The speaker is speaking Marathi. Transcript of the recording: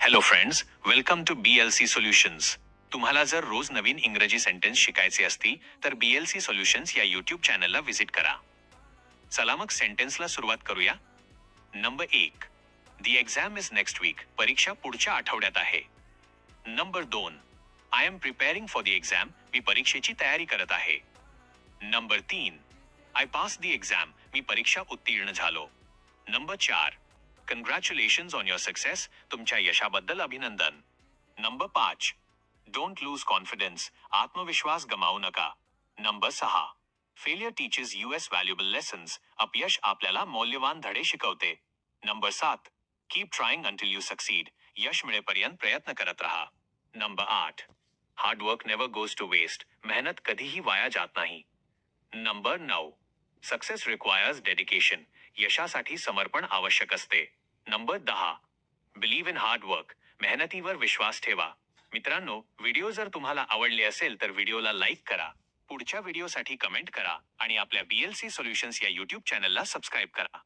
Hello friends, welcome to BLC solutions. तुम्हाला जर रोज नवीन इंग्रजी सेंटेन्स शिकायचे असतील तर BLC सोल्युशन्स या यूट्यूब चॅनलला व्हिजिट करा. चला मग सेंटेन्सला सुरुवात करूया. Number 1. The exam is next week. परीक्षा पुढच्या आठवड्यात आहे. Number 2. I am preparing for the exam. मी परीक्षेची तयारी करत आहे. Number 3. I pass the exam. मी परीक्षा उत्तीर्ण झालो. Number 4. Congratulations on your success. तुमच्या यशाबद्दल अभिनंदन. नंबर 5. Don't lose confidence. आत्मविश्वास गमावू नका. Number 6. Failure teaches US valuable lessons. अपयश आपल्याला मौल्यवान धडे शिकवते. Number 7. Keep trying until you succeed. यश मिळेपर्यंत प्रयत्न करत राहा. Number 8. Hard work never goes to waste. मेहनत कधीही वाया जात नाही. नंबर 9. Success requires dedication. यशासाठी समर्पण आवश्यक असते. Number 10. Believe in hard work. मेहनतीवर विश्वास ठेवा. मित्रांनो, व्हिडिओ जर तुम्हाला आवडले असेल तर व्हिडिओला लाईक करा, पुढच्या व्हिडिओसाठी कमेंट करा आणि आपल्या BLC सोल्युशन्स या यूट्यूब चॅनलला सबस्क्राईब करा.